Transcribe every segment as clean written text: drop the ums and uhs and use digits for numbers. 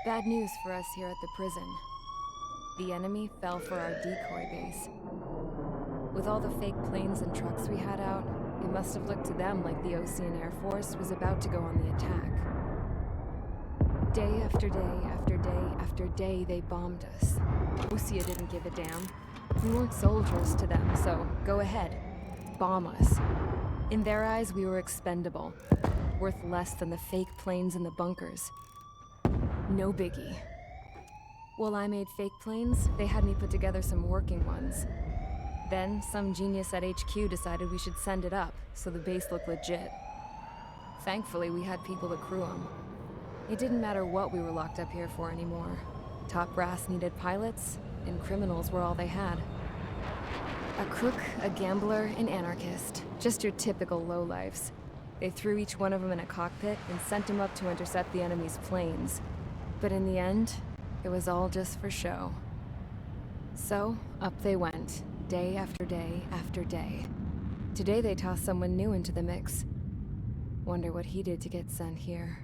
Bad news for us here at the prison. The enemy fell for our decoy base. With all the fake planes and trucks we had out, it must have looked to them like the Ocean Air Force was about to go on the attack. Day after day after day after day, they bombed us. Lucia didn't give a damn. We weren't soldiers to them, so go ahead. Bomb us. In their eyes, we were expendable. Worth less than the fake planes in the bunkers. No biggie. While I made fake planes, they had me put together some working ones. Then, some genius at HQ decided we should send it up, so the base looked legit. Thankfully, we had people to crew them. It didn't matter what we were locked up here for anymore. Top brass needed pilots, and criminals were all they had. A crook, a gambler, an anarchist. Just your typical lowlifes. They threw each one of them in a cockpit and sent them up to intercept the enemy's planes. But in the end, it was all just for show. So, up they went, day after day after day. Today they tossed someone new into the mix. Wonder what he did to get sent here.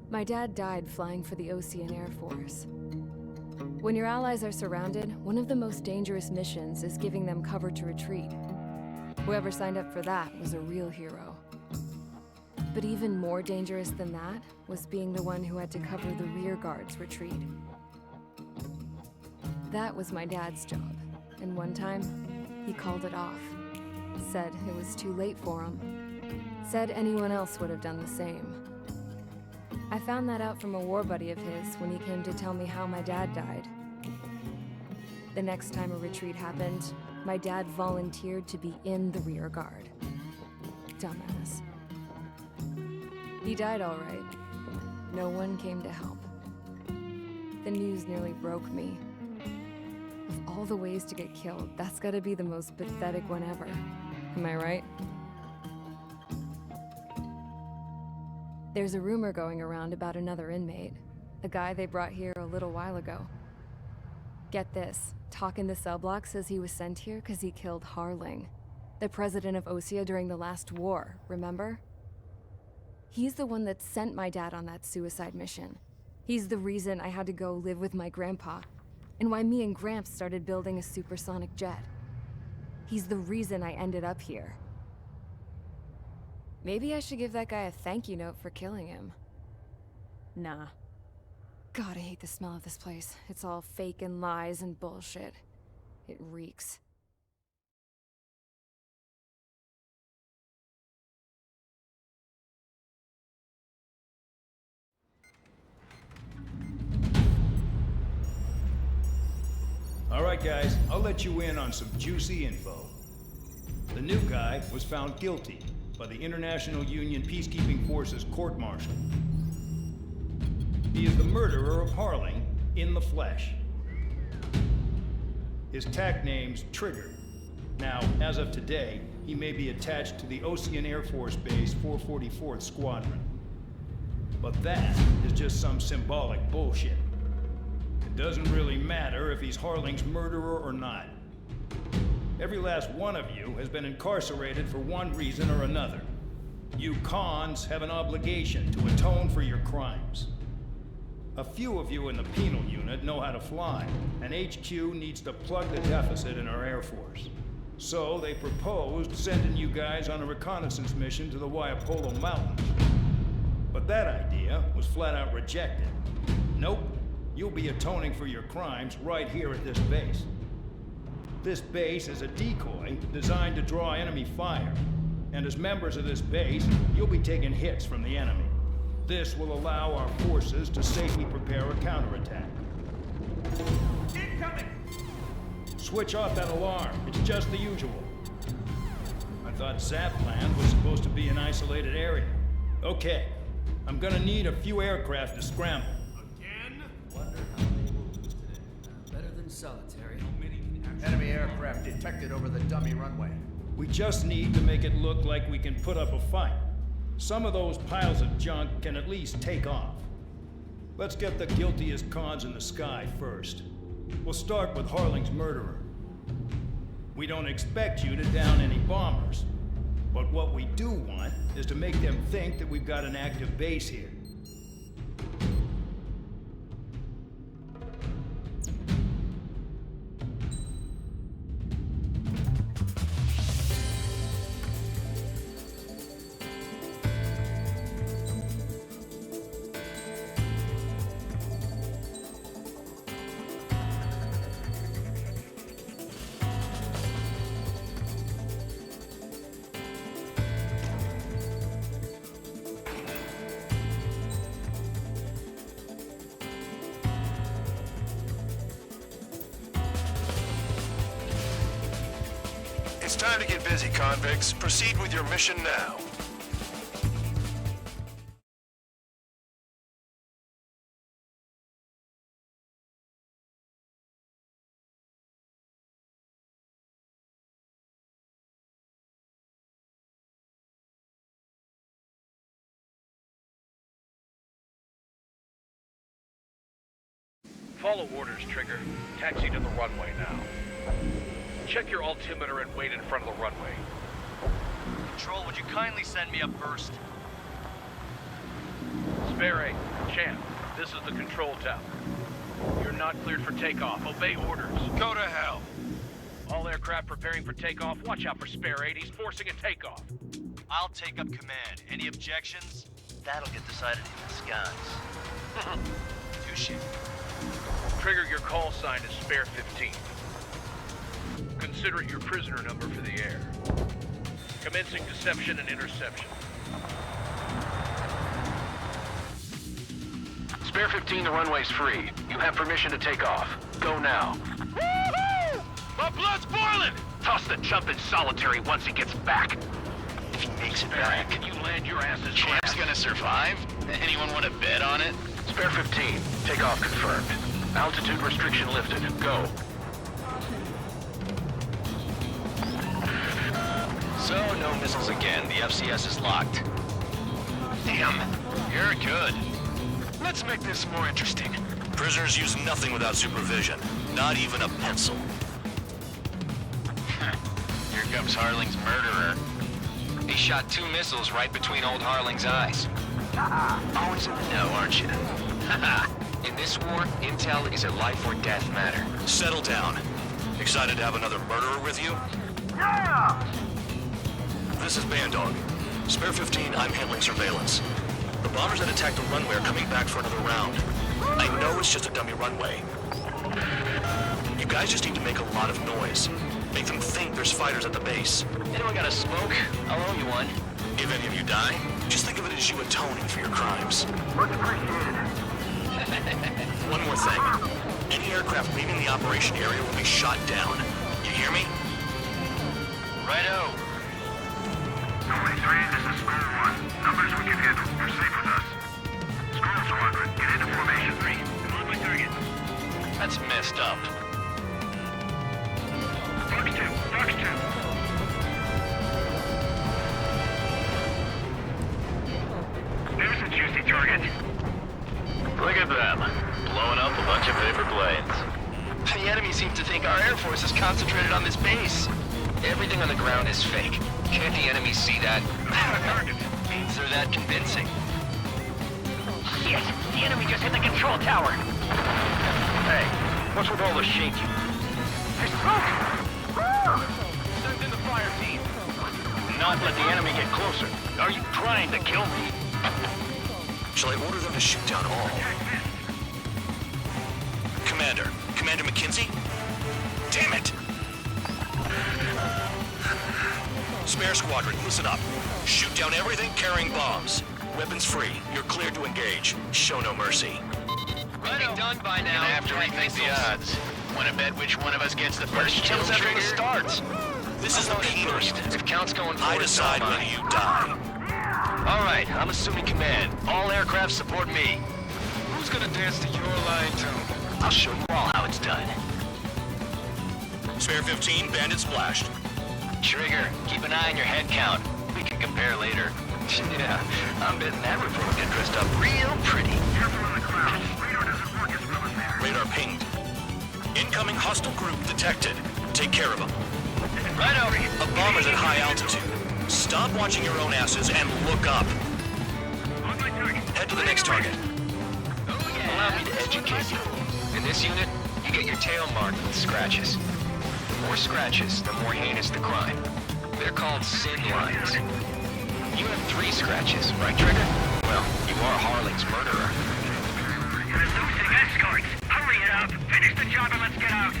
My dad died flying for the Ocean Air Force. When your allies are surrounded, one of the most dangerous missions is giving them cover to retreat. Whoever signed up for that was a real hero. But even more dangerous than that was being the one who had to cover the rear guard's retreat. That was my dad's job, and one time, he called it off. Said it was too late for him. Said anyone else would have done the same. I found that out from a war buddy of his when he came to tell me how my dad died. The next time a retreat happened, my dad volunteered to be in the rear guard. Dumbass. He died all right. No one came to help. The news nearly broke me. Of all the ways to get killed, that's gotta be the most pathetic one ever. Am I right? There's a rumor going around about another inmate. A guy they brought here a little while ago. Get this, talk in the cell block says he was sent here because he killed Harling, the president of Osea during the last war, remember? He's the one that sent my dad on that suicide mission. He's the reason I had to go live with my grandpa, and why me and Gramps started building a supersonic jet. He's the reason I ended up here. Maybe I should give that guy a thank you note for killing him. Nah. God, I hate the smell of this place. It's all fake and lies and bullshit. It reeks. All right, guys, I'll let you in on some juicy info. The new guy was found guilty by the International Union Peacekeeping Forces court-martial. He is the murderer of Harling in the flesh. His TAC name's Trigger. Now, as of today, he may be attached to the Ocean Air Force Base 444th Squadron. But that is just some symbolic bullshit. It doesn't really matter if he's Harling's murderer or not. Every last one of you has been incarcerated for one reason or another. You cons have an obligation to atone for your crimes. A few of you in the penal unit know how to fly, and HQ needs to plug the deficit in our Air Force. So they proposed sending you guys on a reconnaissance mission to the Waiapolo Mountains. But that idea was flat out rejected. Nope, you'll be atoning for your crimes right here at this base. This base is a decoy designed to draw enemy fire, and as members of this base, you'll be taking hits from the enemy. This will allow our forces to safely prepare a counterattack. Incoming! Switch off that alarm. It's just the usual. I thought Zapland was supposed to be an isolated area. Okay, I'm gonna need a few aircraft to scramble. Again? Wonder how many will lose today. Better than solitary. How many can actually... Enemy aircraft detected over the dummy runway. We just need to make it look like we can put up a fight. Some of those piles of junk can at least take off. Let's get the guiltiest cons in the sky first. We'll start with Harling's murderer. We don't expect you to down any bombers. But what we do want is to make them think that we've got an active base here. It's time to get busy, convicts. Proceed with your mission now. Follow orders, Trigger. Taxi to the runway now. Check your altimeter and wait in front of the runway. Control, would you kindly send me up first? Spare 8, Champ, this is the control tower. You're not cleared for takeoff. Obey orders. Go to hell. All aircraft preparing for takeoff. Watch out for Spare 8. He's forcing a takeoff. I'll take up command. Any objections? That'll get decided in the skies. Touche. Trigger, your call sign is Spare 15. Consider it your prisoner number for the air. Commencing deception and interception. Spare 15, the runway's free. You have permission to take off. Go now. Woo-hoo! My blood's boiling! Toss the chump in solitary once he gets back. If he makes it Spare back. Can you land your asses? Champ's gonna survive? Anyone want to bet on it? Spare 15, takeoff confirmed. Altitude restriction lifted. Go. So, no missiles again. The FCS is locked. Damn, you're good. Let's make this more interesting. Prisoners use nothing without supervision. Not even a pencil. Here comes Harling's murderer. He shot 2 missiles right between old Harling's eyes. Always in the know, aren't you? In this war, intel is a life or death matter. Settle down. Excited to have another murderer with you? This is Bandog. Spare 15, I'm handling surveillance. The bombers that attacked the runway are coming back for another round. I know it's just a dummy runway. You guys just need to make a lot of noise. Make them think there's fighters at the base. Anyone got a smoke? I'll owe you one. If any of you die, just think of it as you atoning for your crimes. Much appreciated. One more thing. Any aircraft leaving the operation area will be shot down. You hear me? Righto. 23, this is Skull 1. Numbers we can handle. You're safe with us. Skull Squadron, get into formation. Come on, my target. That's messed up. Fox 2, Fox 2. There's a juicy target. Look at them. Blowing up a bunch of paper planes. The enemy seems to think our Air Force is concentrated on this base. Everything on the ground is fake. Can't the enemy see that? Means they're that convincing. Shit! The enemy just hit the control tower! Hey, what's with all the shaking? There's smoke! Send in the fire team. Not let the enemy get closer. Are you trying to kill me? Shall I order them to shoot down all? Commander McKinsey? Damn it! Spare Squadron, listen up. Shoot down everything carrying bombs. Weapons free. You're cleared to engage. Show no mercy. Be done by now. Gonna have to rethink the odds. Wanna bet which one of us gets the first kill Kills after trigger? the starts. This is the First, Peanut. if count's going I forward, so decide am when I. you die. All right, I'm assuming command. All aircraft support me. Who's gonna dance to your line tune? I'll show you all how it's done. Spare 15, bandit splashed. Trigger, keep an eye on your head count. We can compare later. Yeah, I'm betting that report will get dressed up real pretty. Careful on the clouds. Radar doesn't work as well as there. Radar pinged. Incoming hostile group detected. Take care of them. Right over. A bomber's at high altitude. Stop watching your own asses and look up. Head to the next target. Allow me to educate you. In this unit, you get your tail marked with scratches. The more scratches, the more heinous the crime. They're called sin lines. You have 3 scratches, right, Trigger? Well, you are Harling's murderer. You're losing escorts. Hurry it up. Finish the job and let's get out.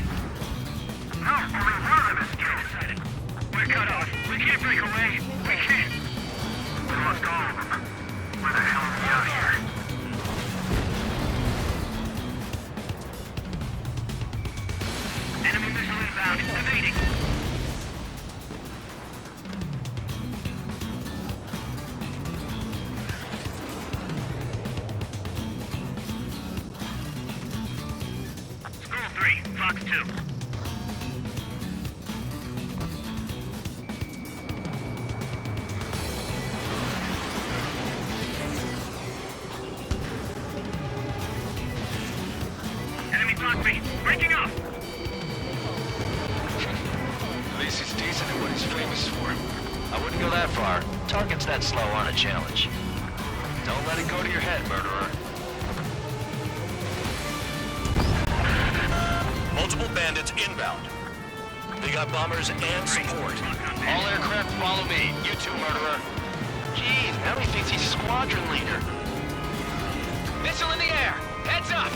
No, only one of us can. We're cut off. We can't break away. We can't. We lost all of them. Where the hell are we out here? Enemy missile inbound. Evading. School 3, Fox 2. Enemy block me. Breaking up. At least he's decent at what he's famous for. I wouldn't go that far. Targets that slow aren't a challenge. Don't let it go to your head, murderer. Multiple bandits inbound. They got bombers and support. All aircraft follow me. You too, murderer. Jeez, now he thinks he's squadron leader. Missile in the air! Heads up!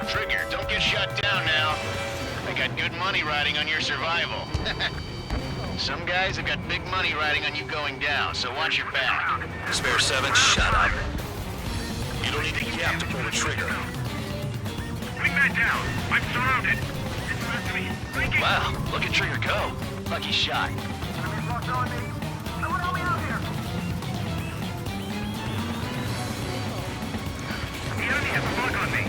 Trigger, don't get shut down now. I got good money riding on your survival. Some guys have got big money riding on you going down, so watch your back. Spare 7, shut up. You don't need to yap to pull the trigger. Bring that down. I'm surrounded. It's after me. Breaking. Wow, look at Trigger go. Lucky shot. Enemy's locked on me. Someone help me out here. The enemy has a lock on me.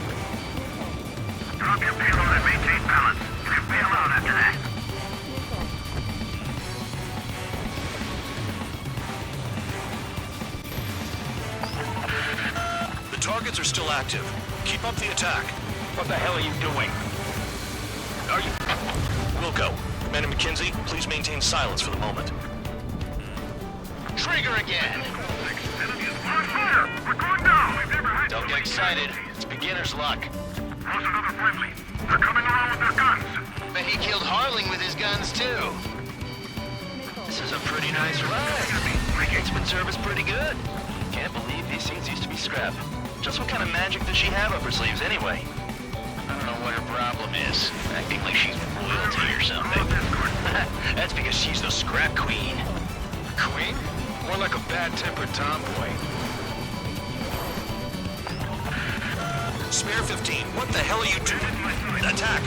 Drop your payload and maintain balance. You can bail out after that. The targets are still active. Keep up the attack. What the hell are you doing? Are you... Wilco, Commander McKenzie, please maintain silence for the moment. Trigger again! Enemy is on fire. We're going down. We've never had Don't get excited. It's beginner's luck. Lost another friendly. They're coming around with their guns. Bet he killed Harling with his guns, too. This is a pretty nice ride. Kingsman service pretty good. Can't believe these scenes used to be scrap. Just what kind of magic does she have up her sleeves, anyway? I don't know what her problem is. Acting like she's royalty or something. That's because she's the scrap queen. Queen? More like a bad-tempered tomboy. Spare 15, what the hell are you doing? Attack!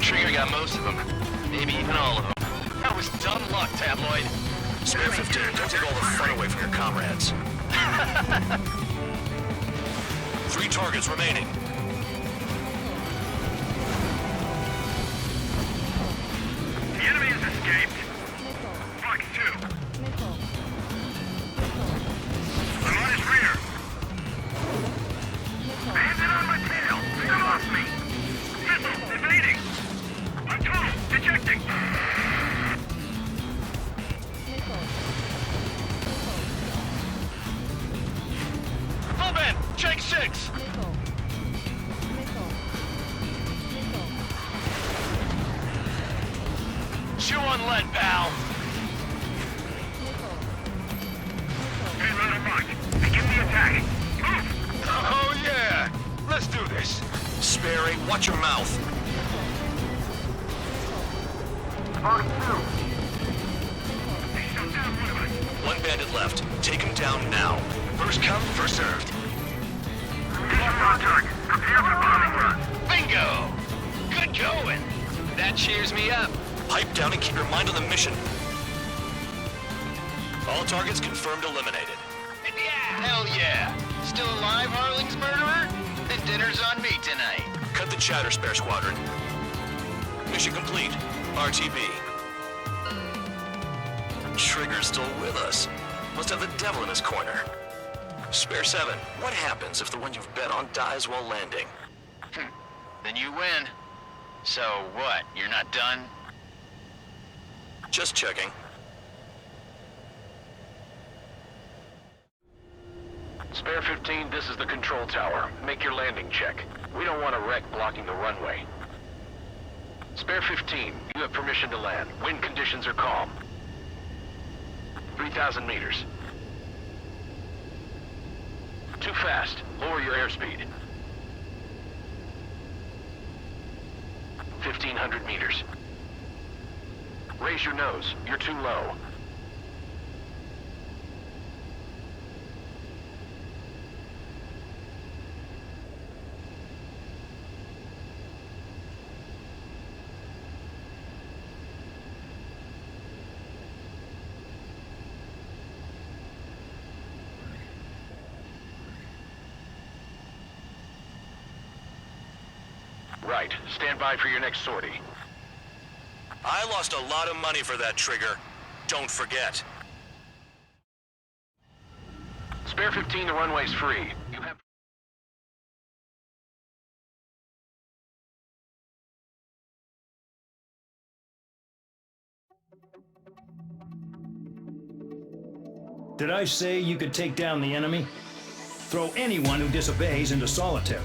Trigger got most of them. Maybe even all of them. That was dumb luck, Tabloid. Spare 15, don't take all the fun away from your comrades. 3 targets remaining. The enemy has escaped. Fox 2. I'm on his rear. Bandit on my tail. They lost me. Missile evading. I'm total. Ejecting. Full bend! Check 6! Chew on lead, pal! Payload unlocked. Begin the attack. Move. Oh, yeah! Let's do this. Spare 8, watch your mouth. Fox 2. They shut down one of us. 1 bandit left. Take him down now. First come, first served. Mission contact. Prepare for bombing run. Bingo! Good going! That cheers me up. Pipe down and keep your mind on the mission. All targets confirmed eliminated. Hell yeah! Still alive, Harling's murderer? Then dinner's on me tonight. Cut the chatter, Spare Squadron. Mission complete. RTB. Trigger's still with us. Must have the devil in his corner. Spare 7, what happens if the one you've bet on dies while landing? Then you win. So what, you're not done? Just checking. Spare 15, this is the control tower. Make your landing check. We don't want a wreck blocking the runway. Spare 15, you have permission to land. Wind conditions are calm. 3,000 meters. Too fast. Lower your airspeed. 1,500 meters. Raise your nose. You're too low. Right. Stand by for your next sortie. I lost a lot of money for that trigger. Don't forget. Spare 15, the runway's free. You have... Did I say you could take down the enemy? Throw anyone who disobeys into solitary.